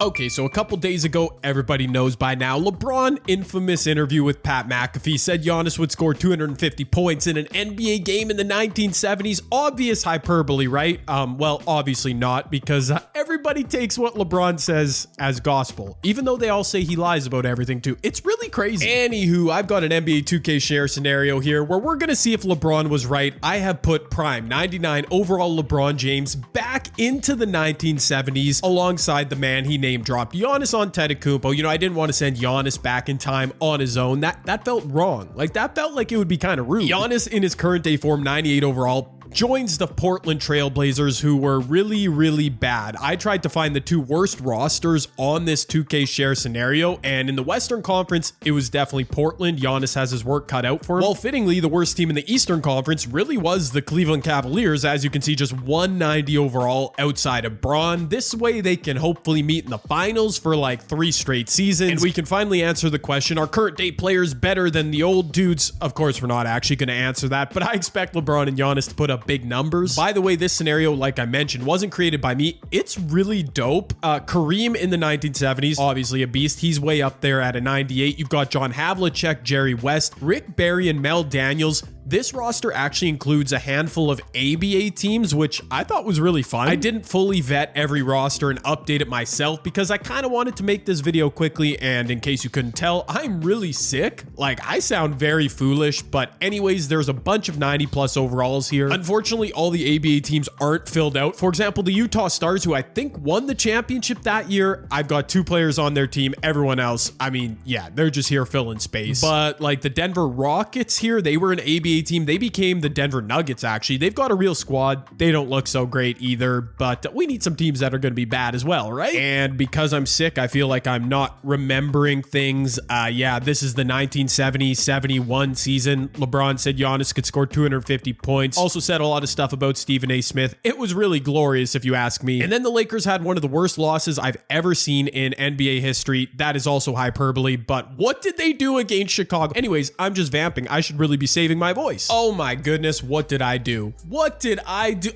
Okay, so a couple days ago, everybody knows by now, LeBron infamous interview with Pat McAfee said Giannis would score 250 points in an NBA game in the 1970s. Obvious hyperbole, right? Well, obviously not, because everybody takes what LeBron says as gospel, even though they all say he lies about everything too. It's really crazy. Anywho, I've got an NBA 2K share scenario here where we're gonna see if LeBron was right. I have put prime 99 overall LeBron James back into the 1970s alongside the man he named dropped, Giannis Antetokounmpo. You know, I didn't want to send Giannis back in time on his own. That felt wrong. Like, that felt like it would be kind of rude. Giannis in his current day form, 98 overall, joins the Portland Trailblazers, who were really, really bad. I tried to find the two worst rosters on this 2K share scenario, and in the Western Conference, it was definitely Portland. Giannis has his work cut out for him. While fittingly, the worst team in the Eastern Conference really was the Cleveland Cavaliers, as you can see, just 190 overall outside of Bron. This way, they can hopefully meet in the finals for like 3 straight seasons, and we can finally answer the question, are current day players better than the old dudes? Of course, we're not actually going to answer that, but I expect LeBron and Giannis to put up big numbers. By the way, this scenario, like I mentioned, wasn't created by me. It's really dope. Kareem in the 1970s, obviously a beast. He's way up there at a 98. You've got John Havlicek, Jerry West, Rick Barry, and Mel Daniels. This roster actually includes a handful of ABA teams, which I thought was really fun. I didn't fully vet every roster and update it myself because I kind of wanted to make this video quickly, and in case you couldn't tell, I'm really sick. Like, I sound very foolish, but anyways, there's a bunch of 90 plus overalls here. Unfortunately, all the ABA teams aren't filled out. For example, the Utah Stars, who I think won the championship that year, I've got 2 players on their team. Everyone else, I mean, yeah, they're just here filling space. But like the Denver Rockets here, they were an ABA team. They became the Denver Nuggets, actually. They've got a real squad. They don't look so great either, but we need some teams that are going to be bad as well, right? And because I'm sick, I feel like I'm not remembering things. Yeah, this is the 1970-71 season. LeBron said Giannis could score 250 points. Also said a lot of stuff about Stephen A. Smith. It was really glorious, if you ask me. And then the Lakers had one of the worst losses I've ever seen in NBA history. That is also hyperbole, but what did they do against Chicago? Anyways, I'm just vamping. I should really be saving my voice. Oh my goodness, what did I do? What did I do?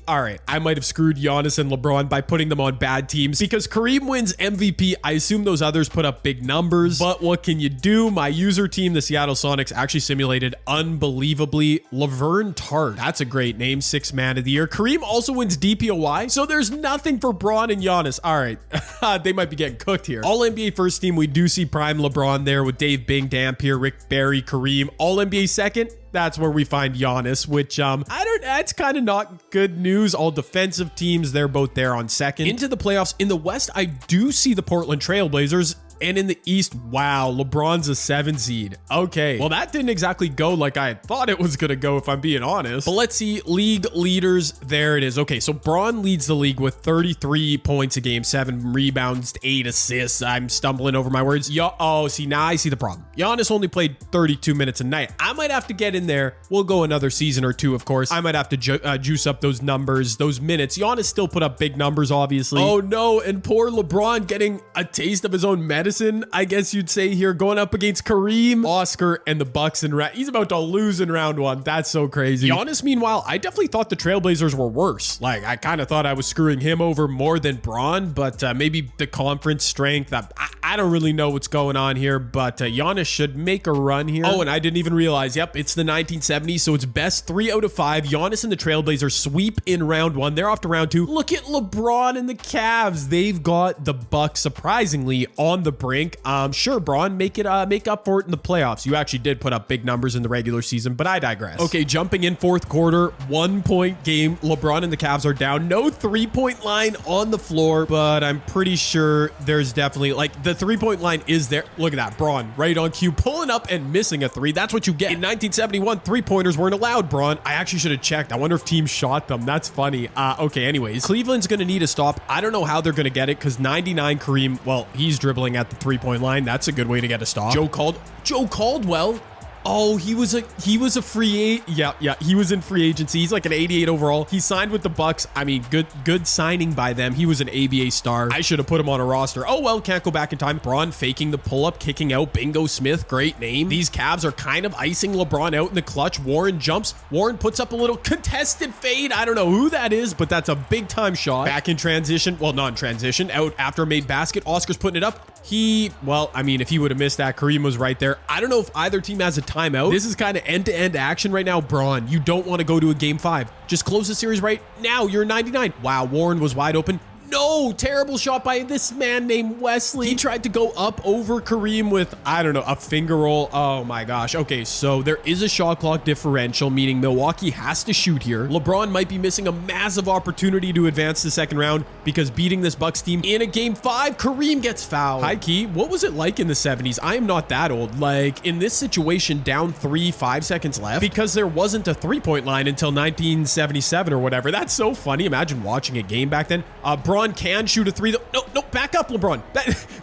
All right, I might have screwed Giannis and LeBron by putting them on bad teams because Kareem wins MVP. I assume those others put up big numbers, but what can you do? My user team, the Seattle Sonics, actually simulated unbelievably. Laverne Tart, that's a great name, 6th man of the year. Kareem also wins DPOY, so there's nothing for Bron and Giannis. All right, they might be getting cooked here. All NBA first team, we do see prime LeBron there with Dave Bing, Dampier, Rick Barry, Kareem. All NBA second, that's where we find Giannis, which that's kind of not good news. All defensive teams, they're both there on second. Into the playoffs. In the West, I do see the Portland Trailblazers. And in the East, wow, LeBron's a 7 seed. Okay, well, that didn't exactly go like I thought it was going to go, if I'm being honest. But let's see, league leaders, there it is. Okay, so Bron leads the league with 33 points a game, 7 rebounds, 8 assists. I'm stumbling over my words. Oh, see, now I see the problem. Giannis only played 32 minutes a night. I might have to get in there. We'll go another season or 2, of course. I might have to juice up those numbers, those minutes. Giannis still put up big numbers, obviously. Oh, no, and poor LeBron getting a taste of his own medicine, I guess you'd say here, going up against Kareem, Oscar, and the Bucks and he's about to lose in round 1. That's so crazy. Giannis, meanwhile, I definitely thought the Trailblazers were worse. Like, I kind of thought I was screwing him over more than Bron, but maybe the conference strength. I don't really know what's going on here, but Giannis should make a run here. Oh, and I didn't even realize, yep, it's the 1970s, so it's best 3 out of 5. Giannis and the Trailblazers sweep in round 1. They're off to round 2. Look at LeBron and the Cavs. They've got the Bucks surprisingly on the brink. Sure, Bron, make up for it in the playoffs. You actually did put up big numbers in the regular season, but I digress. Okay, jumping in 4th quarter, 1-point game. LeBron and the Cavs are down. No 3-point line on the floor, but I'm pretty sure there's definitely, like, the 3-point line is there. Look at that, Bron, right on cue, pulling up and missing a 3. That's what you get. In 1971, 3-pointers weren't allowed, Bron. I actually should have checked. I wonder if teams shot them. That's funny. Okay, anyways, Cleveland's going to need a stop. I don't know how they're going to get it because 99 Kareem, well, he's dribbling at the 3-point line. That's a good way to get a stop. Joe Caldwell. Oh, he was a free yeah, he was in free agency. He's like an 88 overall. He signed with the Bucks. I mean, good signing by them. He was an ABA star. I should have put him on a roster. Oh well, can't go back in time. LeBron faking the pull-up, kicking out Bingo Smith. Great name. These Cavs are kind of icing LeBron out in the clutch. Warren jumps. Warren puts up a little contested fade. I don't know who that is, but that's a big time shot. Back in transition. Well, not in transition. Out after a made basket. Oscar's putting it up. Well, I mean, if he would have missed that, Kareem was right there. I don't know if either team has a timeout. This is kind of end-to-end action right now. Braun, you don't want to go to a game 5. Just close the series right now. You're 99. Wow, Warren was wide open. No, terrible shot by this man named Wesley. He tried to go up over Kareem with, I don't know, a finger roll. Oh my gosh. Okay, so there is a shot clock differential, meaning Milwaukee has to shoot here. LeBron might be missing a massive opportunity to advance the second round because beating this Bucks team in a game 5, Kareem gets fouled. High key, what was it like in the 70s? I am not that old. Like in this situation, down 5 seconds left because there wasn't a 3-point line until 1977 or whatever. That's so funny. Imagine watching a game back then. LeBron can shoot a 3 though. No, back up, LeBron.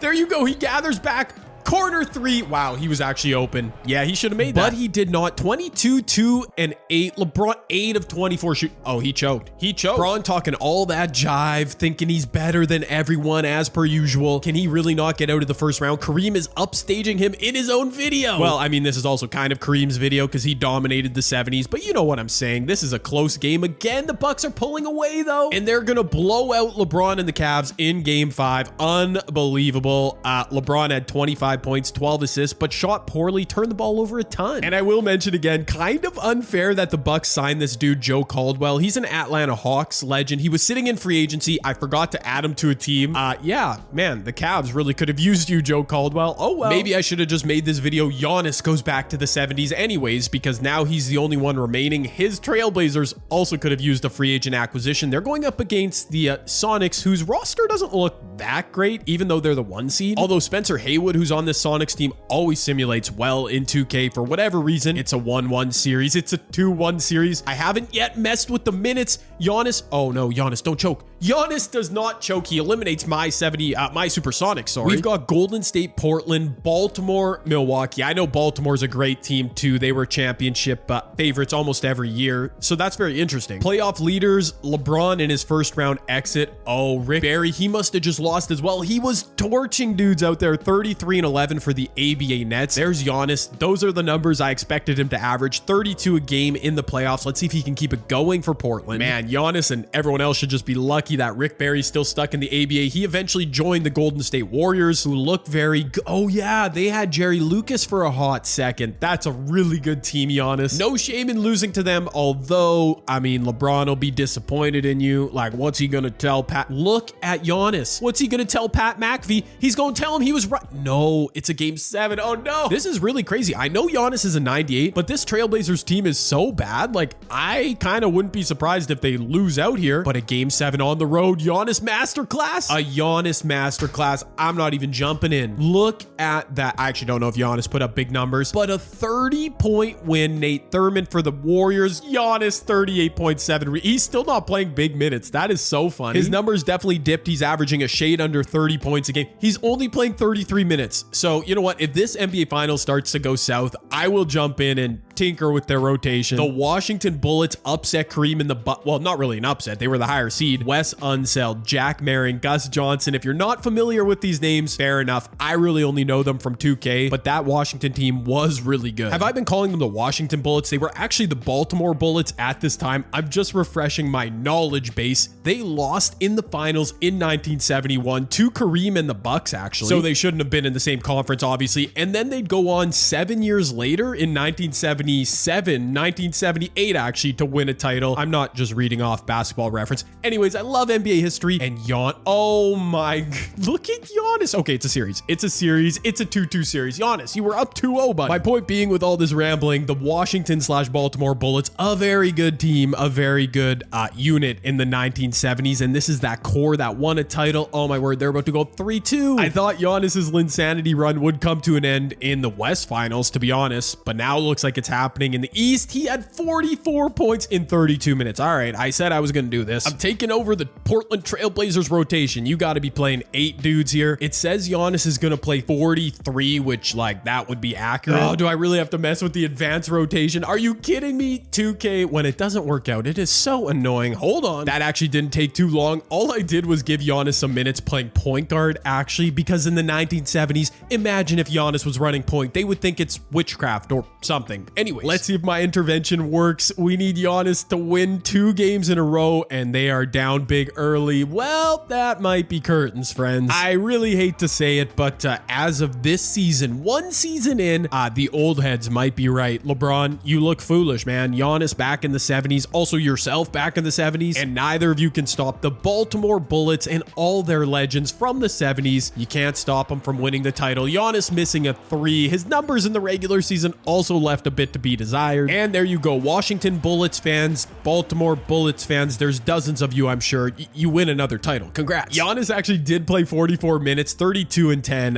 There you go. He gathers back. Corner 3. Wow, he was actually open. Yeah, he should have made that. But he did not. 22, 2, and 8. LeBron, 8 of 24 shoot. Oh, he choked. LeBron talking all that jive, thinking he's better than everyone as per usual. Can he really not get out of the first round? Kareem is upstaging him in his own video. Well, I mean, this is also kind of Kareem's video because he dominated the 70s, but you know what I'm saying. This is a close game. Again, the Bucks are pulling away though, and they're going to blow out LeBron and the Cavs in game 5. Unbelievable. LeBron had 25 points, 12 assists, but shot poorly, turned the ball over a ton. And I will mention again, kind of unfair that the Bucks signed this dude, Joe Caldwell. He's an Atlanta Hawks legend. He was sitting in free agency. I forgot to add him to a team. Yeah, man, the Cavs really could have used you, Joe Caldwell. Oh, well. Maybe I should have just made this video. Giannis goes back to the 70s anyways, because now he's the only one remaining. His Trailblazers also could have used a free agent acquisition. They're going up against the Sonics, whose roster doesn't look that great, even though they're the 1 seed. Although Spencer Haywood, who's on this Sonics team, always simulates well in 2K for whatever reason. It's a 1-1 series. It's a 2-1 series. I haven't yet messed with the minutes. Giannis. Oh no, Giannis, don't choke. Giannis does not choke. He eliminates my Supersonics, sorry. We've got Golden State, Portland, Baltimore, Milwaukee. I know Baltimore's a great team too. They were championship favorites almost every year. So that's very interesting. Playoff leaders, LeBron in his first round exit. Oh, Rick Barry, he must have just lost as well. He was torching dudes out there. 33 and 11 for the ABA Nets. There's Giannis. Those are the numbers I expected him to average. 32 a game in the playoffs. Let's see if he can keep it going for Portland. Man, Giannis and everyone else should just be lucky that Rick Barry's still stuck in the ABA. He eventually joined the Golden State Warriors, who look very good. Oh yeah, they had Jerry Lucas for a hot second. That's a really good team, Giannis. No shame in losing to them, although, I mean, LeBron will be disappointed in you. Like, what's he gonna tell Pat? Look at Giannis. What's he gonna tell Pat McAfee? He's gonna tell him he was right. No, it's a game 7. Oh no. This is really crazy. I know Giannis is a 98, but this Trailblazers team is so bad. Like, I kind of wouldn't be surprised if they lose out here, but a game 7 on the road, Giannis masterclass. A Giannis masterclass. I'm not even jumping in. Look at that. I actually don't know if Giannis put up big numbers, but a 30-point win. Nate Thurman for the Warriors. Giannis 38.7. He's still not playing big minutes. That is so funny. His numbers definitely dipped. He's averaging a shade under 30 points a game. He's only playing 33 minutes. So you know what? If this NBA Finals starts to go south, I will jump in and tinker with their rotation. The Washington Bullets upset Kareem in the well, not really an upset. They were the higher seed. Wes Unseld, Jack Marin, Gus Johnson. If you're not familiar with these names, fair enough. I really only know them from 2K, but that Washington team was really good. Have I been calling them the Washington Bullets? They were actually the Baltimore Bullets at this time. I'm just refreshing my knowledge base. They lost in the finals in 1971 to Kareem and the Bucks, actually. So they shouldn't have been in the same conference, obviously. And then they'd go on 7 years later in 1978, actually, to win a title. I'm not just reading off Basketball Reference. Anyways, I love NBA history, and oh my, look at Giannis. Okay, it's a series. It's a 2-2 series. Giannis, you were up 2-0, buddy. My point being, with all this rambling, the Washington/Baltimore Bullets, a very good team, a very good unit in the 1970s, and this is that core that won a title. Oh my word, they're about to go 3-2. I thought Giannis's Linsanity run would come to an end in the West Finals, to be honest, but now it looks like it's happening in the East. He had 44 points in 32 minutes. All right, I said I was going to do this. I'm taking over the Portland Trailblazers rotation. You got to be playing 8 dudes here. It says Giannis is going to play 43, which like that would be accurate. Oh, do I really have to mess with the advanced rotation? Are you kidding me? 2K, when it doesn't work out, it is so annoying. Hold on. That actually didn't take too long. All I did was give Giannis some minutes playing point guard, actually, because in the 1970s, imagine if Giannis was running point. They would think it's witchcraft or something. Anyway, let's see if my intervention works. We need Giannis to win 2 games in a row, and they are down big early. Well, that might be curtains, friends. I really hate to say it, but as of this season, 1 season in, the old heads might be right. LeBron, you look foolish, man. Giannis back in the 70s, also yourself back in the 70s, and neither of you can stop the Baltimore Bullets and all their legends from the 70s. You can't stop them from winning the title. Giannis missing a 3. His numbers in the regular season also left a bit to be desired. And there you go, Washington Bullets fans, Baltimore Bullets fans, there's dozens of you, I'm sure. You win another title. Congrats. Giannis actually did play 44 minutes, 32 and 10.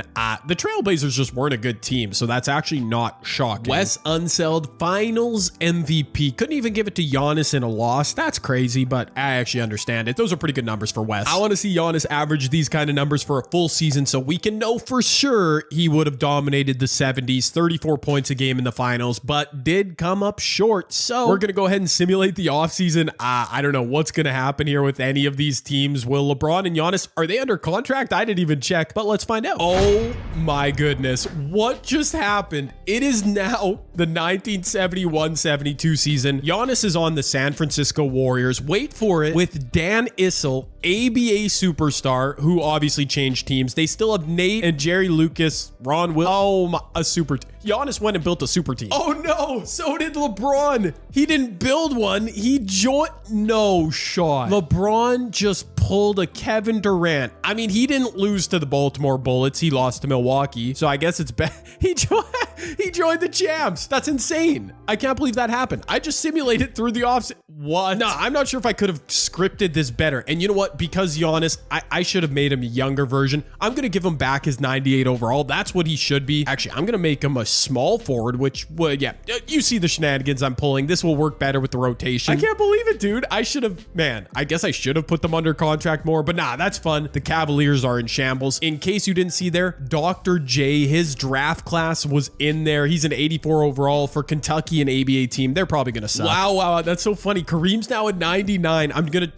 The Trailblazers just weren't a good team, so that's actually not shocking. Wes Unseld, finals MVP. Couldn't even give it to Giannis in a loss. That's crazy, but I actually understand it. Those are pretty good numbers for Wes. I want to see Giannis average these kind of numbers for a full season so we can know for sure he would have dominated the 70s, 34 points a game in the finals, but did come up short. So we're going to go ahead and simulate the offseason. I don't know what's going to happen here with any of these teams. Will LeBron and Giannis, are they under contract? I didn't even check, but let's find out. Oh my goodness. What just happened? It is now the 1971-72 season. Giannis is on the San Francisco Warriors. Wait for it. With Dan Issel, ABA superstar, who obviously changed teams. They still have Nate and Jerry Lucas, Ron Will. Oh, a super team. Giannis went and built a super team. Oh no, so did LeBron. He didn't build one. He joined. No shot. LeBron just pulled a Kevin Durant. I mean, he didn't lose to the Baltimore Bullets. He lost to Milwaukee. So I guess it's bad. He joined the champs. That's insane. I can't believe that happened. I just simulated through the offseason. What? No, I'm not sure if I could have scripted this better. And you know what? Because Giannis, I should have made him a younger version. I'm going to give him back his 98 overall. That's what he should be. Actually, I'm going to make him a small forward, which, well, yeah, you see the shenanigans I'm pulling. This will work better with the rotation. I can't believe it, dude. I should have, man, I guess I should have put them under contract more, but nah, that's fun. The Cavaliers are in shambles. In case you didn't see there, Dr. J, his draft class was in there. He's an 84 overall for Kentucky and ABA team. They're probably going to suck. Wow, that's so funny. Kareem's now at 99.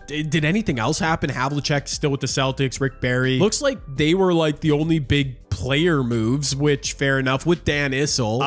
Did anything else happen? Havlicek still with the Celtics, Rick Barry. Looks like they were like the only big player moves, which fair enough with Dan Issel.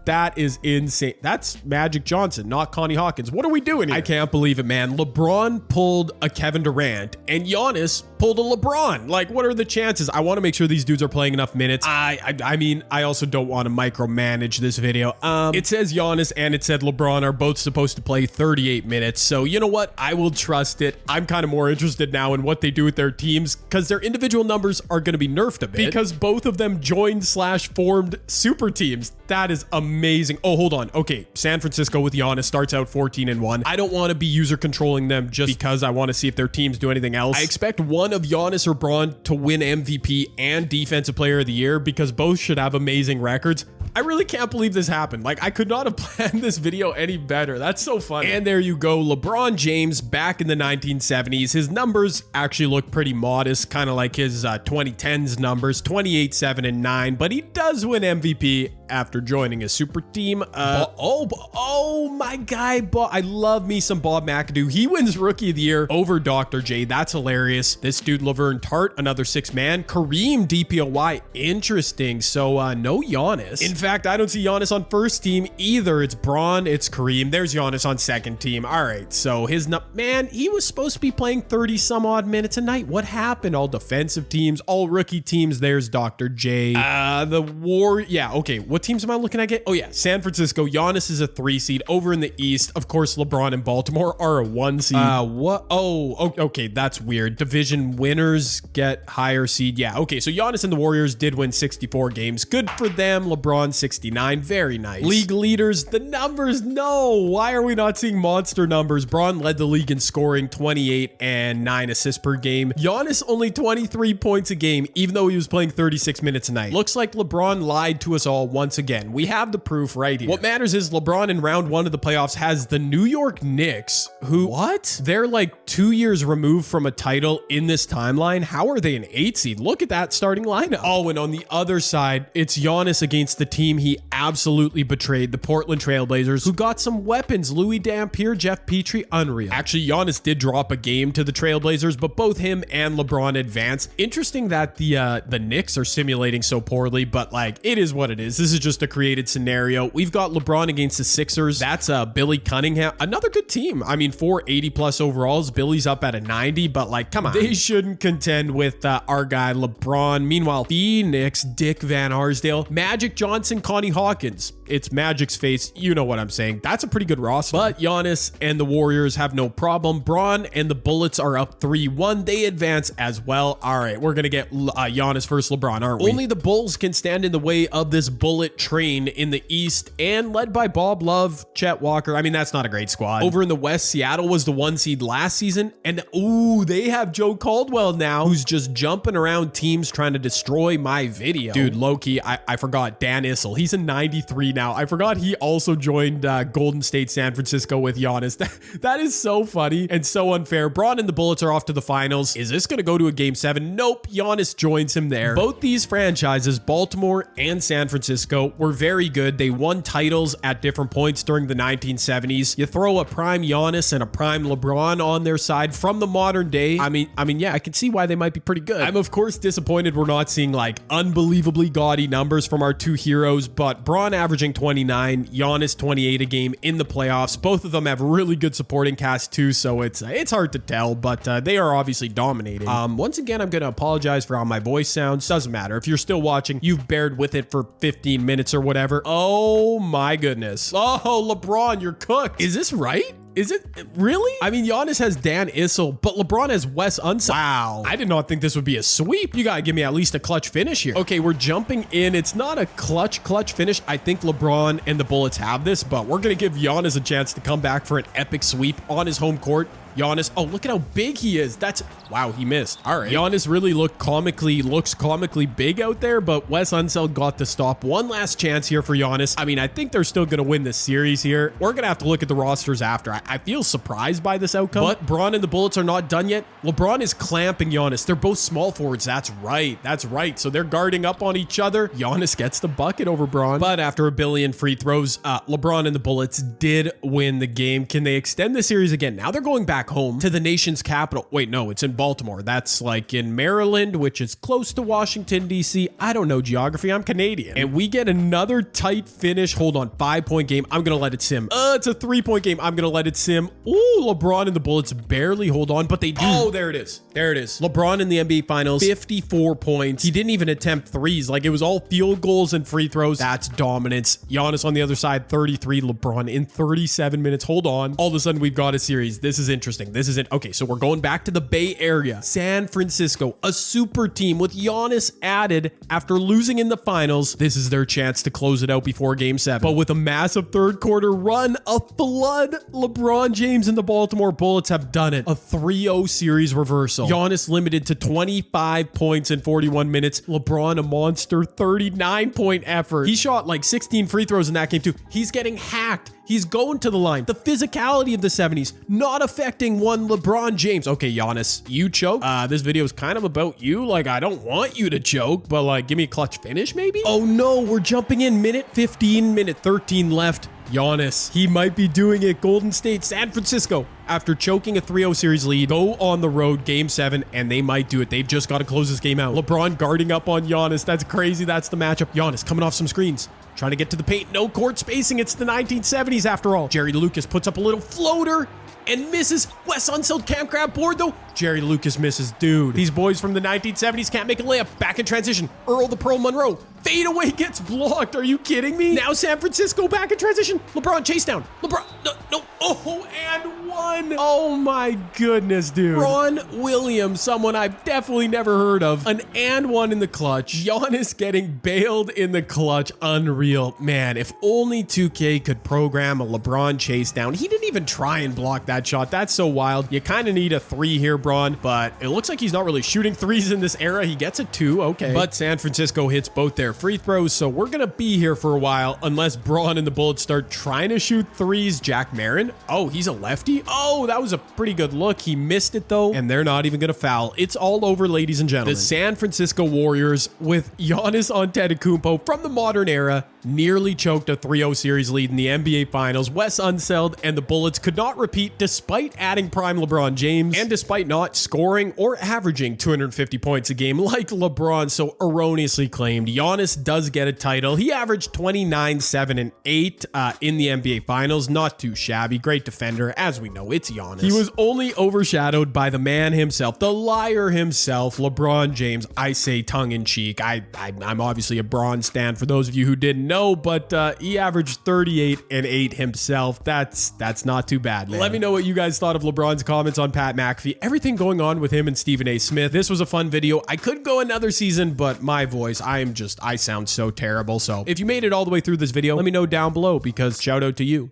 That is insane. That's Magic Johnson, not Connie Hawkins. What are we doing here? I can't believe it, man. LeBron pulled a Kevin Durant and Giannis pulled a LeBron. Like, what are the chances? I want to make sure these dudes are playing enough minutes. I mean, I also don't want to micromanage this video. It says Giannis and it said LeBron are both supposed to play 38 minutes. So you know what? I will trust it. I'm kind of more interested now in what they do with their teams because their individual numbers are going to be nerfed a bit because both of them joined/formed super teams. That is amazing. Oh, hold on. Okay, San Francisco with Giannis starts out 14-1. I don't want to be user controlling them just because I want to see if their teams do anything else. I expect one of Giannis or Braun to win MVP and Defensive Player of the Year because both should have amazing records. I really can't believe this happened. Like, I could not have planned this video any better. That's so funny. And there you go. LeBron James back in the 1970s. His numbers actually look pretty modest, kind of like his 2010s numbers, 28, 7, and 9. But he does win MVP after joining a super team. Oh, my guy. I love me some Bob McAdoo. He wins Rookie of the Year over Dr. J. That's hilarious. This dude, Laverne Tart, another 6-man. Kareem, DPOY. Interesting. So, no Giannis. In fact, I don't see Giannis on first team either. It's Braun, it's Kareem. There's Giannis on second team. All right, so man, he was supposed to be playing 30 some odd minutes a night. What happened? All defensive teams, all rookie teams. There's Dr. J. Yeah, okay. What teams am I looking at? Oh yeah, San Francisco. Giannis is a 3 seed. Over in the East, of course, LeBron and Baltimore are a 1 seed. What? Oh, okay, that's weird. Division winners get higher seed. Yeah, okay, so Giannis and the Warriors did win 64 games. Good for them. LeBron 69. Very nice. League leaders, the numbers, no. Why are we not seeing monster numbers? Braun led the league in scoring, 28 and 9 assists per game. Giannis only 23 points a game, even though he was playing 36 minutes a night. Looks like LeBron lied to us all once once again. We have the proof right here. What matters is LeBron in round 1 of the playoffs has the New York Knicks, who, what? They're like 2 years removed from a title in this timeline. How are they an 8 seed? Look at that starting lineup. Oh, and on the other side, it's Giannis against the team he absolutely betrayed, the Portland Trailblazers, who got some weapons. Louis Dampier, Jeff Petrie, unreal. Actually, Giannis did drop a game to the Trailblazers, but both him and LeBron advanced. Interesting that the Knicks are simulating so poorly, but like, it is what it is. This is just a created scenario. We've got LeBron against the Sixers. That's Billy Cunningham, another good team. I mean, 480 plus overalls. Billy's up at a 90, but like, come on. They shouldn't contend with our guy LeBron. Meanwhile, Phoenix, Dick Van Arsdale, Magic Johnson, Connie Hawkins. It's Magic's face. You know what I'm saying. That's a pretty good roster. But Giannis and the Warriors have no problem. Braun and the Bullets are up 3-1. They advance as well. All right, we're going to get Giannis versus LeBron, aren't we? Only the Bulls can stand in the way of this bullet train in the East, and led by Bob Love, Chet Walker. I mean, that's not a great squad. Over in the West, Seattle was the 1 seed last season, and ooh, they have Joe Caldwell now, who's just jumping around teams trying to destroy my video. Dude, low-key, I forgot Dan Issel. He's a 93 now. I forgot he also joined Golden State San Francisco with Giannis. That is so funny and so unfair. Braun and the Bullets are off to the finals. Is this going to go to a game 7? Nope. Giannis joins him there. Both these franchises, Baltimore and San Francisco, were very good. They won titles at different points during the 1970s. You throw a prime Giannis and a prime LeBron on their side from the modern day. I mean, yeah, I can see why they might be pretty good. I'm of course disappointed we're not seeing like unbelievably gaudy numbers from our two heroes, but Braun averaging 29, Giannis 28 a game in the playoffs. Both of them have really good supporting cast too, so it's hard to tell, but they are obviously dominating. Once again, I'm gonna apologize for how my voice sounds. Doesn't matter. If you're still watching, you've bared with it for 15 minutes or whatever. Oh my goodness. Oh, LeBron, you're cooked. Is this right? Is it really? I mean, Giannis has Dan Issel, but LeBron has Wes Unseld. Wow. I did not think this would be a sweep. You gotta give me at least a clutch finish here. Okay, we're jumping in. It's not a clutch finish. I think LeBron and the Bullets have this, but we're gonna give Giannis a chance to come back for an epic sweep on his home court. Giannis, oh, look at how big he is. That's, wow, he missed. All right. Giannis really looks comically big out there, but Wes Unseld got the stop. One last chance here for Giannis. I mean, I think they're still going to win this series here. We're going to have to look at the rosters after. I feel surprised by this outcome, but Braun and the Bullets are not done yet. LeBron is clamping Giannis. They're both small forwards. That's right. That's right. So they're guarding up on each other. Giannis gets the bucket over Braun, but after a billion free throws, LeBron and the Bullets did win the game. Can they extend the series again? Now they're going back home to the nation's capital. Wait, no, it's in Baltimore. That's like in Maryland, which is close to Washington, D.C. I don't know geography. I'm Canadian. And we get another tight finish. Hold on, 5-point game. I'm going to let it sim. It's a 3-point game. I'm going to let it sim. Ooh, LeBron and the Bullets barely hold on, but they do. Oh, there it is. There it is. LeBron in the NBA Finals, 54 points. He didn't even attempt threes. Like, it was all field goals and free throws. That's dominance. Giannis on the other side, 33. LeBron in 37 minutes. Hold on. All of a sudden, we've got a series. This is interesting. This is it. Okay, so we're going back to the Bay Area. San Francisco, a super team with Giannis added after losing in the finals. This is their chance to close it out before game 7. But with a massive third quarter run, a flood, LeBron James and the Baltimore Bullets have done it. A 3-0 series reversal. Giannis limited to 25 points in 41 minutes. LeBron, a monster 39-point effort. He shot like 16 free throws in that game too. He's getting hacked. He's going to the line. The physicality of the 70s not affecting one LeBron James. Okay, Giannis, you choke. This video is kind of about you. Like, I don't want you to choke, but like, give me a clutch finish maybe? Oh no, we're jumping in. Minute 15, minute 13 left. Giannis, he might be doing it. Golden State, San Francisco, after choking a 3-0 series lead, go on the road, game 7, and they might do it. They've just got to close this game out. LeBron guarding up on Giannis. That's crazy. That's the matchup. Giannis coming off some screens, trying to get to the paint. No court spacing. It's the 1970s after all. Jerry Lucas puts up a little floater and misses. Wes Unseld can't grab board though. Jerry Lucas misses. Dude, these boys from the 1970s can't make a layup. Back in transition. Earl the Pearl Monroe. Fadeaway gets blocked. Are you kidding me? Now San Francisco back in transition. LeBron chase down. LeBron, no. Oh, and one. Oh my goodness, dude. Ron Williams, someone I've definitely never heard of. An and one in the clutch. Giannis getting bailed in the clutch. Unreal. Man, if only 2K could program a LeBron chase down. He didn't even try and block that shot. That's so wild. You kind of need a 3 here, Braun, but it looks like he's not really shooting threes in this era. He gets a 2, okay. But San Francisco hits both their their free throws, so we're gonna be here for a while unless Braun and the Bullets start trying to shoot threes. Jack Marin, oh, he's a lefty. Oh, that was a pretty good look. He missed it though, and they're not even gonna foul. It's all over, ladies and gentlemen. The San Francisco Warriors with Giannis Antetokounmpo from the modern era nearly choked a 3-0 series lead in the NBA Finals. Wes Unseld and the Bullets could not repeat despite adding prime LeBron James and despite not scoring or averaging 250 points a game like LeBron so erroneously claimed. Giannis does get a title. He averaged 29, 7, and 8 in the NBA Finals. Not too shabby. Great defender. As we know, it's Giannis. He was only overshadowed by the man himself, the liar himself, LeBron James. I say tongue-in-cheek. I'm obviously a Bron stan for those of you who didn't know, but he averaged 38 and 8 himself. That's not too bad, man. Let me know what you guys thought of LeBron's comments on Pat McAfee. Everything going on with him and Stephen A. Smith. This was a fun video. I could go another season, but my voice, I sound so terrible. So if you made it all the way through this video, let me know down below because shout out to you.